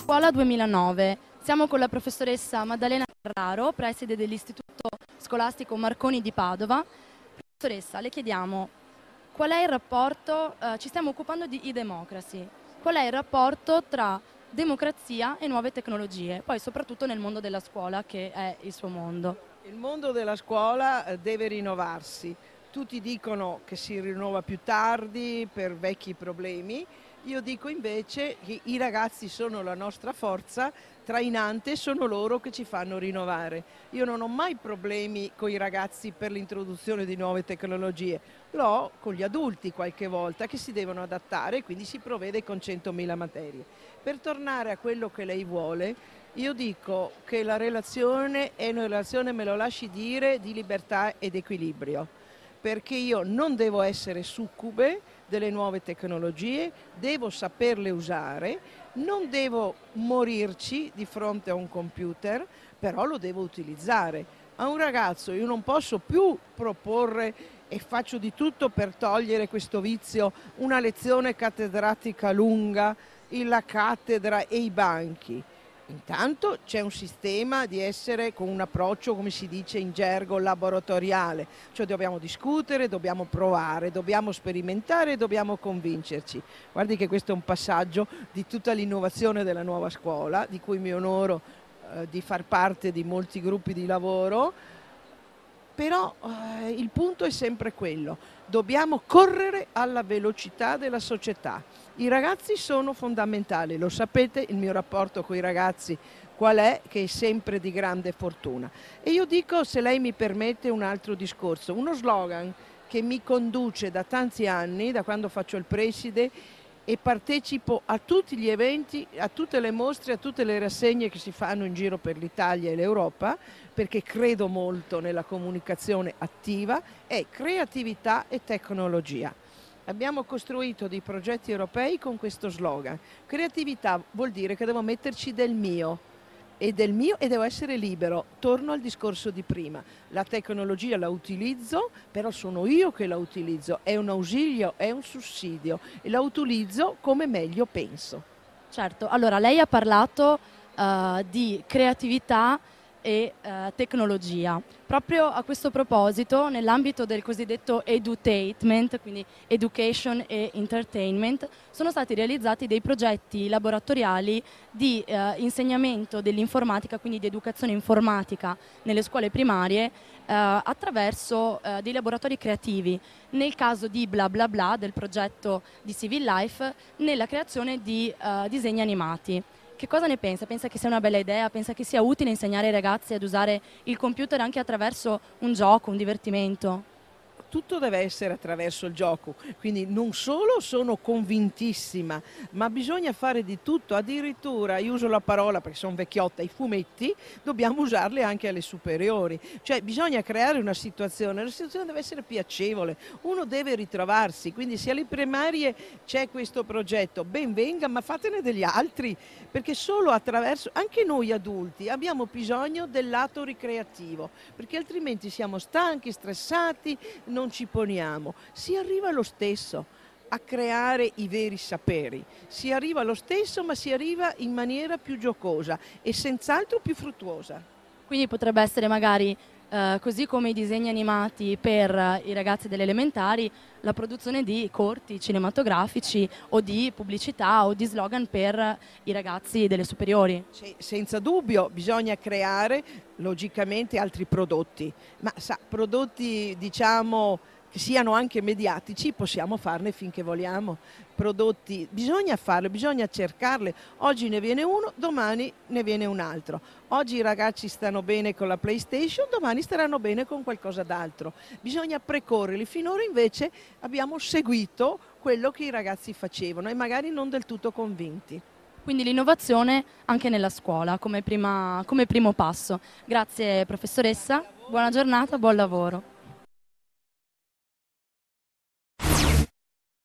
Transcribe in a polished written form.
Scuola 2009. Siamo con la professoressa Maddalena Carraro, preside dell'Istituto Scolastico Marconi di Padova. Professoressa, le chiediamo qual è il rapporto, ci stiamo occupando di e-democracy, qual è il rapporto tra democrazia e nuove tecnologie, poi soprattutto nel mondo della scuola che è il suo mondo. Il mondo della scuola deve rinnovarsi. Tutti dicono che si rinnova più tardi per vecchi problemi. Io dico invece che i ragazzi sono la nostra forza trainante, sono loro che ci fanno rinnovare. Io non ho mai problemi con i ragazzi per l'introduzione di nuove tecnologie, l'ho con gli adulti qualche volta che si devono adattare e quindi si provvede con 100.000 materie. Per tornare a quello che lei vuole, io dico che la relazione è una relazione, me lo lasci dire, di libertà ed equilibrio, perché io non devo essere succube delle nuove tecnologie, devo saperle usare, non devo morirci di fronte a un computer, però lo devo utilizzare. A un ragazzo io non posso più proporre, e faccio di tutto per togliere questo vizio, una lezione cattedratica lunga, la cattedra e i banchi. Intanto c'è un sistema di essere con un approccio, come si dice in gergo, laboratoriale, cioè dobbiamo discutere, dobbiamo provare, dobbiamo sperimentare, dobbiamo convincerci. Guardi che questo è un passaggio di tutta l'innovazione della nuova scuola, di cui mi onoro di far parte di molti gruppi di lavoro, però il punto è sempre quello, dobbiamo correre alla velocità della società. I ragazzi sono fondamentali, lo sapete, il mio rapporto con i ragazzi qual è, che è sempre di grande fortuna. E io dico, se lei mi permette, un altro discorso, uno slogan che mi conduce da tanti anni, da quando faccio il preside e partecipo a tutti gli eventi, a tutte le mostre, a tutte le rassegne che si fanno in giro per l'Italia e l'Europa, perché credo molto nella comunicazione attiva, è creatività e tecnologia. Abbiamo costruito dei progetti europei con questo slogan. Creatività vuol dire che devo metterci del mio e devo essere libero. Torno al discorso di prima. La tecnologia la utilizzo, però sono io che la utilizzo, è un ausilio, è un sussidio e la utilizzo come meglio penso. Certo, allora lei ha parlato di creatività e tecnologia. Proprio a questo proposito, nell'ambito del cosiddetto edutainment, quindi education e entertainment, sono stati realizzati dei progetti laboratoriali di insegnamento dell'informatica, quindi di educazione informatica nelle scuole primarie, attraverso dei laboratori creativi. Nel caso di Bla Bla Bla, del progetto di Civil Life, nella creazione di disegni animati. Che cosa ne pensa? Pensa che sia una bella idea? Pensa che sia utile insegnare ai ragazzi ad usare il computer anche attraverso un gioco, un divertimento? Tutto deve essere attraverso il gioco, quindi non solo sono convintissima, ma bisogna fare di tutto, addirittura, io uso la parola perché sono vecchiotta, i fumetti dobbiamo usarli anche alle superiori, cioè bisogna creare una situazione, la situazione deve essere piacevole, uno deve ritrovarsi, quindi se alle primarie c'è questo progetto, ben venga, ma fatene degli altri, perché solo attraverso, anche noi adulti abbiamo bisogno del lato ricreativo, perché altrimenti siamo stanchi, stressati, non ci poniamo, si arriva lo stesso a creare i veri saperi, si arriva lo stesso ma si arriva in maniera più giocosa e senz'altro più fruttuosa. Quindi potrebbe essere magari, così come i disegni animati per i ragazzi delle elementari, la produzione di corti cinematografici o di pubblicità o di slogan per i ragazzi delle superiori. Senza dubbio bisogna creare logicamente altri prodotti, ma prodotti diciamo che siano anche mediatici possiamo farne finché vogliamo. Prodotti bisogna farli, bisogna cercarli. Oggi ne viene uno, domani ne viene un altro. Oggi i ragazzi stanno bene con la PlayStation, domani staranno bene con qualcosa d'altro. Bisogna precorrerli. Finora invece abbiamo seguito quello che i ragazzi facevano e magari non del tutto convinti. Quindi l'innovazione anche nella scuola come primo passo. Grazie professoressa, buona giornata, buon lavoro.